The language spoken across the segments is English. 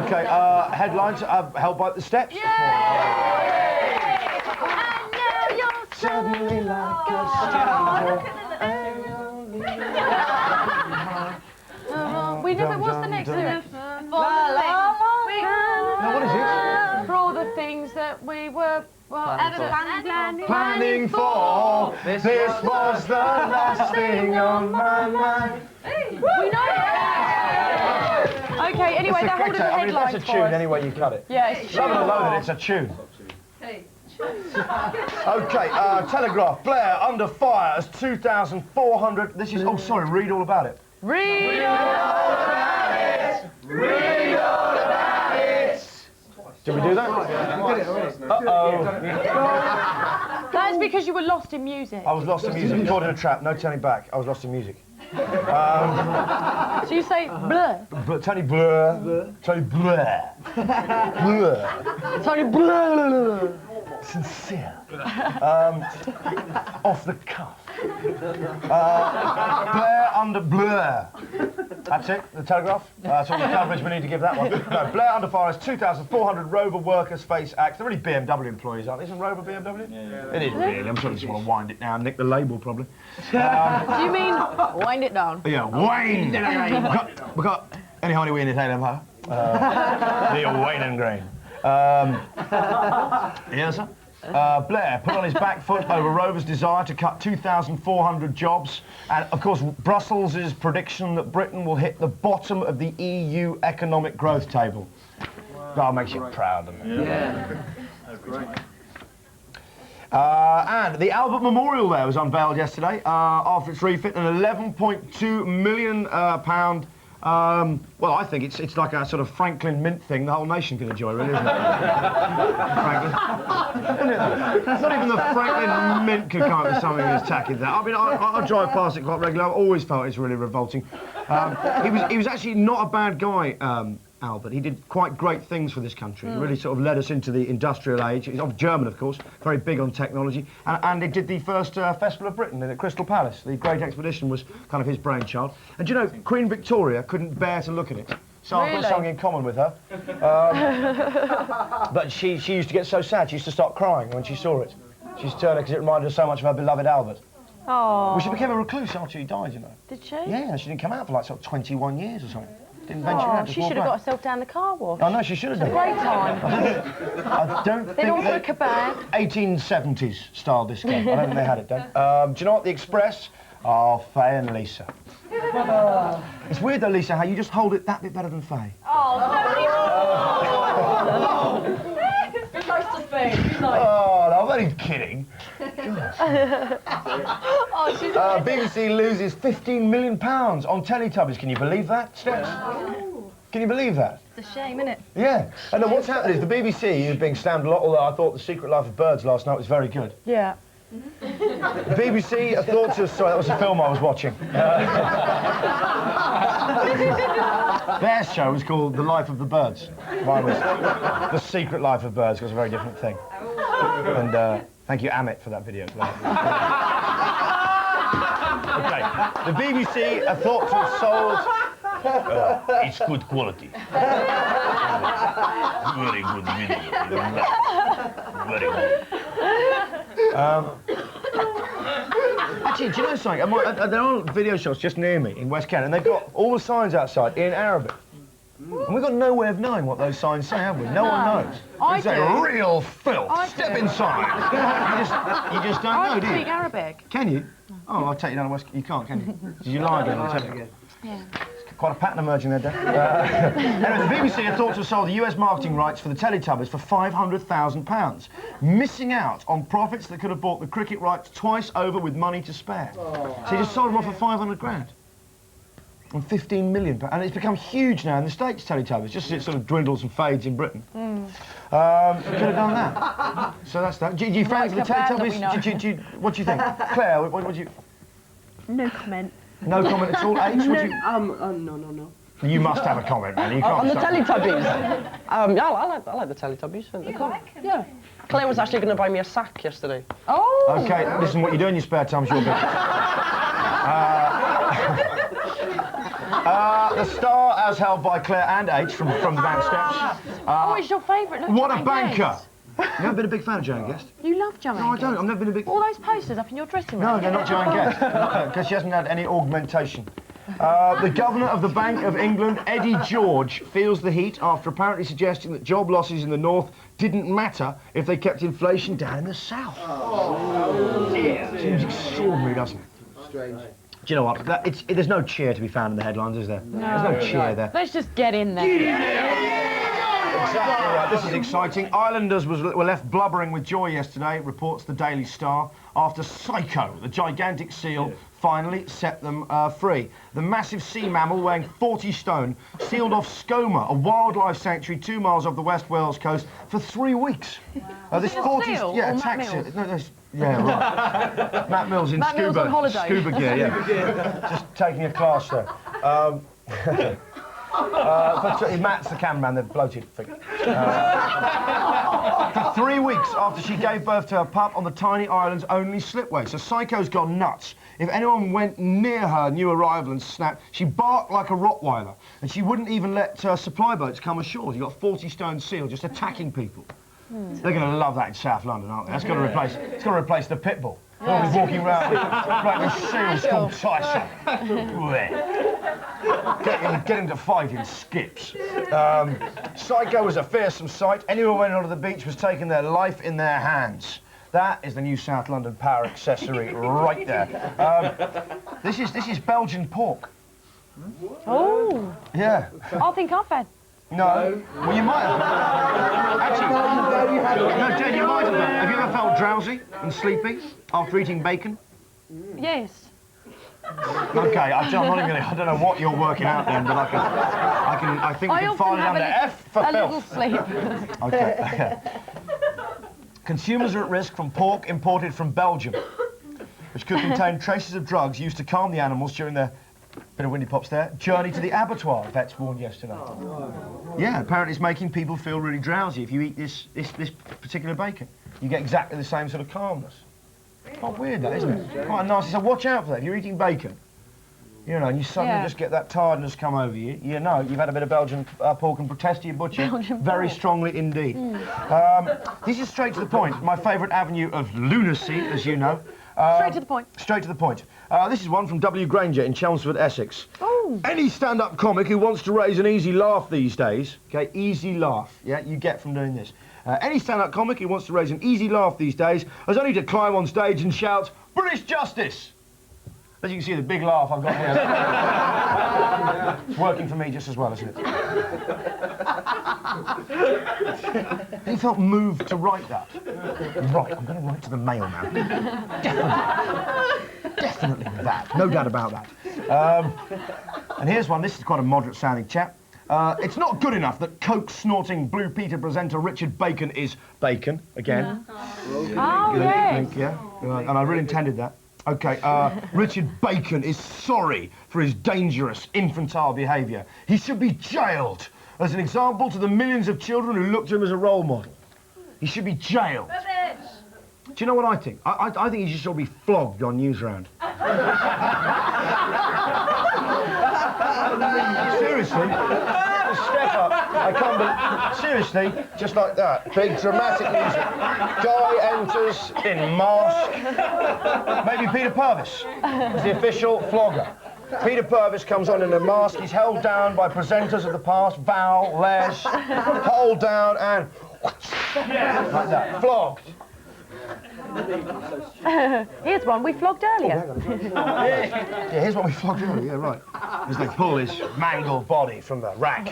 Okay, headlines, Held by the Steps. Suddenly like a stranger. We never. What's the next lyric? No, what is it? For all the things that we were Planning for. This was the last thing on my mind. We know it. Okay. Anyway, they're holding the I mean, headlines that's a for tune us. any way you cut it. Yeah, it's a Love it or tune. loathe it, it's a tune. Okay, Telegraph. Blair under fire as 2,400. This is. Oh, sorry. Read all about it. Read all about it. Read all about it. Did we do that? Uh-oh. That's because you were lost in music. I was lost in music. Caught in a trap. No turning back. I was lost in music. So you say blur. Tony Blur. Tony Blur. Blur. Tony blur. Sincere. Off the cuff. Blair under Blur. That's it, the Telegraph. That's all the coverage we need to give that one. No, Blair under fire is 2,400 Rover workers face axe. They're really BMW employees, aren't they? Isn't Rover BMW? Yeah. It is really. I'm sure they just want to wind it down, nick the label probably. Do you mean wind it down? Yeah, wind. We got any honey we in the Empire? The Wayne and Grain. Yes, sir. Blair put on his back foot over Rover's desire to cut 2,400 jobs. And, of course, Brussels' prediction that Britain will hit the bottom of the EU economic growth table. That makes you proud, doesn't it? Yeah. That's great. And the Albert Memorial there was unveiled yesterday after its refit, an £11.2 million well, I think it's like a sort of Franklin Mint thing the whole nation can enjoy, really, isn't it? Franklin. Isn't it? Not even the Franklin Mint could come up with something as tacky as that. I mean, I drive past it quite regularly. I've always felt it's really revolting. He was actually not a bad guy, Albert. He did quite great things for this country. He really sort of led us into the industrial age. He's German, of course, very big on technology. And he did the first Festival of Britain at Crystal Palace. The Great Expedition was kind of his brainchild. And do you know, Queen Victoria couldn't bear to look at it. So I've got something in common with her. But she used to get so sad, she used to start crying when she saw it. She used to turn it because it reminded her so much of her beloved Albert. Oh. Well, she became a recluse after he died, you know. Did she? Yeah, she didn't come out for like sort of 21 years or something. Didn't venture out. She should have got herself down the car wash. Oh no, she should have done. Great time. I don't They think don't book a bag. 1870s style disco. I don't think they had it done. Do you know what? The Express? Oh, Faye and Lisa. It's weird though, Lisa, how you just hold it that bit better than Faye. Oh, it's nice to see. Oh, no, I'm only kidding. BBC loses £15 million on Teletubbies. Can you believe that, Steps? Can you believe that? It's a shame, isn't it? Yeah. And then what's happened is the BBC is being slammed a lot, although I thought The Secret Life of Birds last night was very good. Yeah. The BBC thought to... Sorry, that was a film I was watching. Their show was called The Life of the Birds. Mine was The Secret Life of Birds, it was a very different thing. And thank you, Amit, for that video. Okay, the BBC are thought to have sold... it's good quality. Very good video. Very good. Actually, do you know something? There are video shops just near me in West Kent, and they've got all the signs outside in Arabic. And we've got no way of knowing what those signs say, have we? No one knows. I They say, do. real filth, step inside. you just don't know, I do speak you? Arabic. Can you? Oh, I'll take you down to West Kent. You can't, can you? Did you lie again? Yeah. Quite a pattern emerging there, Dave. Anyway, the BBC are thought to have sold the US marketing rights for the Teletubbies for £500,000, missing out on profits that could have bought the cricket rights twice over with money to spare. So he just sold them off for 500 grand. On 15 million, and it's become huge now in the States, Teletubbies, just as it sort of dwindles and fades in Britain. Could have done that. So that's that. Do you fancy the Teletubbies? What do you think? Claire, what do you... No comment. No comment at all, H? No. You must have a comment, man. You can't On the stop. Teletubbies? Yeah, I like the Teletubbies. Yeah. Claire was actually going to buy me a sack yesterday. Oh! Okay, listen, what you do in your spare time is your business. The star, as held by Claire and H from the band Steps. Oh, it's your favourite. Look, What a Joanne banker! Guest. You've never been a big fan of Joanne Guest? You love Joanne No, I don't. Guest. I've never been a big... All those posters up in your dressing room. No, they're not Joanne Guest. Because she hasn't had any augmentation. The Governor of the Bank of England, Eddie George, feels the heat after apparently suggesting that job losses in the north didn't matter if they kept inflation down in the south. Oh, dear. Seems extraordinary, doesn't it? Strange. Do you know what? There's no cheer to be found in the headlines, is there? No. There's no cheer there. Let's just get in there. Exactly right. This is exciting. Islanders were left blubbering with joy yesterday, reports the Daily Star, after Psycho, the gigantic seal, finally set them free. The massive sea mammal, weighing 40 stone, sealed off Skoma, a wildlife sanctuary 2 miles off the West Wales coast, for 3 weeks. This it a seal or Matt attack seal. Mills? No, yeah, right. Matt Mills in Matt Mills on holiday. scuba gear, yeah. Just taking a class there. But Matt's the cameraman, the bloated figure. For 3 weeks after she gave birth to her pup on the tiny island's only slipway. So Psycho's gone nuts. If anyone went near her new arrival and snapped, she barked like a Rottweiler. And she wouldn't even let supply boats come ashore. You've got 40 stone seal just attacking people. They're going to love that in South London, aren't they? That's going to replace the pit bull. They'll be walking around like the seals called Tyson. Get him to fight in skips. Psycho was a fearsome sight. Anyone who went onto the beach was taking their life in their hands. That is the new South London power accessory right there. This is Belgian pork. Oh, Yeah. I think I've had. No. Well, you might have. Actually, no, Jen, you might have. Have you ever felt drowsy and sleepy after eating bacon? Yes. Okay, I'm not even gonna, I don't know what you're working out then, but I think we I can often file it have under F for a little filth. sleep. Okay. Consumers are at risk from pork imported from Belgium, which could contain traces of drugs used to calm the animals during their, bit of windy pops there, journey to the abattoir, vets warned yesterday. Yeah, apparently it's making people feel really drowsy if you eat this particular bacon. You get exactly the same sort of calmness. Quite weird that, isn't it? Quite nasty. So watch out for that. If you're eating bacon, you know, and you suddenly just get that tiredness come over you, you know you've had a bit of Belgian pork and protest to your butcher. Belgian very pork. strongly indeed. This is straight to the point. My favourite avenue of lunacy, as you know. Straight to the point. Straight to the point. This is one from W. Granger in Chelmsford, Essex. Oh. Any stand-up comic who wants to raise an easy laugh these days, okay, easy laugh, yeah, you get from doing this. Any stand-up comic who wants to raise an easy laugh these days has only to climb on stage and shout, "British Justice!" As you can see, the big laugh I've got here. It's working for me just as well, isn't it? He felt moved to write that. Right, I'm going to write to the Mail now. Definitely that. No doubt about that. And here's one. This is quite a moderate-sounding chap. It's not good enough that coke-snorting Blue Peter presenter Richard Bacon is bacon, again. Oh, yes. Yeah, and I really intended that. Okay, Richard Bacon is sorry for his dangerous, infantile behaviour. He should be jailed as an example to the millions of children who look to him as a role model. He should be jailed. Do you know what I think? I think he should still be flogged on Newsround. Seriously? Step up. I can't believe... Seriously, just like that. Big dramatic music. Guy enters in mask. Maybe Peter Purvis is the official flogger. Peter Purvis comes on in a mask. He's held down by presenters of the past, Val, Les, hold down and... like that. Flogged. Here's one we flogged earlier. Yeah, here's what we flogged earlier, yeah, right. As they pull his mangled body from the rack.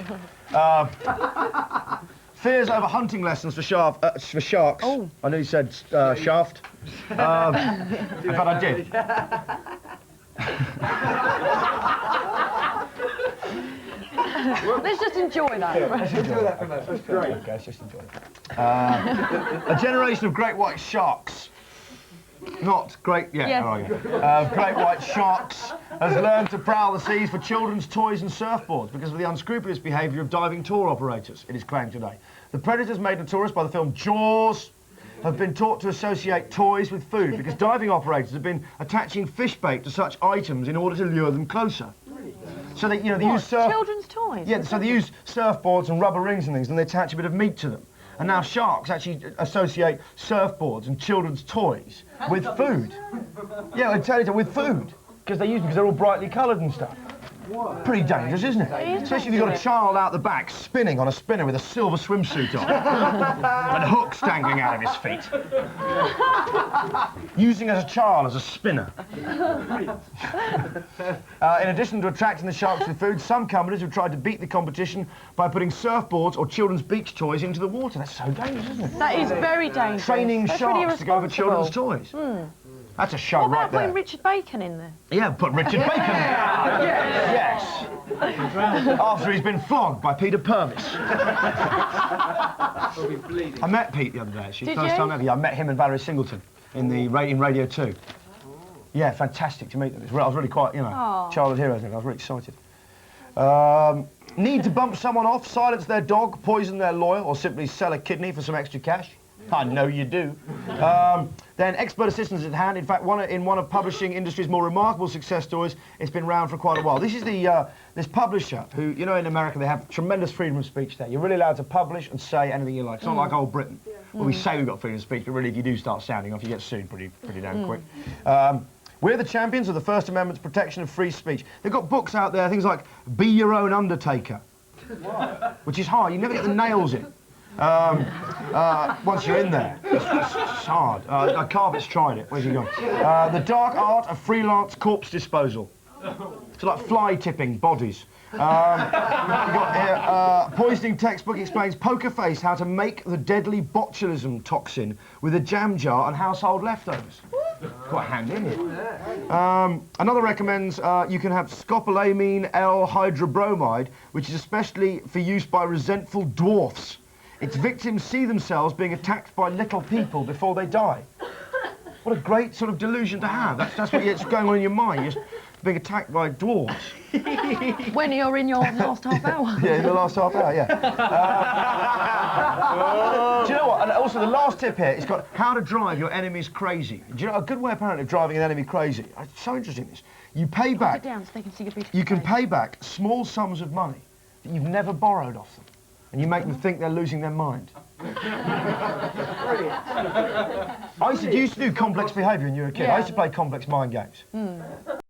Fears over hunting lessons for sharks. Oh. I know you said shaft. In fact, I did. Let's just enjoy that. Let's enjoy that for a moment. That's great. Okay, let's just enjoy it. A generation of great white sharks. Not great, yeah, Yes. oh, yeah. Great white sharks has learned to prowl the seas for children's toys and surfboards because of the unscrupulous behaviour of diving tour operators, it is claimed today. The predators made notorious by the film Jaws have been taught to associate toys with food because diving operators have been attaching fish bait to such items in order to lure them closer. So they, they use Children's toys? Yeah, so they use surfboards and rubber rings and things, and they attach a bit of meat to them. And now sharks actually associate surfboards and children's toys with food. Yeah, I tell you, with food, because they're all brightly coloured and stuff. Pretty dangerous, isn't it? Especially if you've got a child out the back spinning on a spinner with a silver swimsuit on and hooks dangling out of his feet. Using as a child as a spinner. In addition to attracting the sharks with food, some companies have tried to beat the competition by putting surfboards or children's beach toys into the water. That's so dangerous, isn't it? That is very dangerous. Training That's sharks really to go for children's toys. That's a show What about right there. putting Richard Bacon in there? Yeah, put Richard Bacon in. Yes. After he's been flogged by Peter Purvis. I met Pete the other day, actually. Did First you? time ever. Yeah, I met him and Valerie Singleton in Radio 2. Yeah, fantastic to meet them. I was really quite, childhood heroes. I was really excited. Need to bump someone off, silence their dog, poison their lawyer, or simply sell a kidney for some extra cash? I know you do. Then expert assistance at hand. In fact, in one of publishing industry's more remarkable success stories, it's been around for quite a while. This is this publisher who, in America they have tremendous freedom of speech there. You're really allowed to publish and say anything you like. It's not like old Britain, where we say we've got freedom of speech, but really if you do start sounding off, you get sued pretty damn quick. We're the champions of the First Amendment's protection of free speech. They've got books out there, things like Be Your Own Undertaker, which is hard. You never get the nails in. Once you're in there, it's hard. Carvett's tried it. Where's he gone? The Dark Art of Freelance Corpse Disposal. It's like fly tipping bodies. We've got here, Poisoning Textbook explains Poker Face how to make the deadly botulism toxin with a jam jar and household leftovers. Quite handy, isn't it? Another recommends you can have scopolamine L-hydrobromide, which is especially for use by resentful dwarfs. Its victims see themselves being attacked by little people before they die. What a great sort of delusion to have. That's what's going on in your mind. You're just being attacked by dwarves. When you're in your last half hour. Yeah, in the last half hour, yeah. Do you know what? And also the last tip here, it's got how to drive your enemies crazy. Do you know a good way apparently of driving an enemy crazy? It's so interesting this. You pay back. Put it down so they can see your beautiful You can face. pay back small sums of money that you've never borrowed off them. And you make them think they're losing their mind. I used to do complex behaviour when you were a kid. I used to play complex mind games.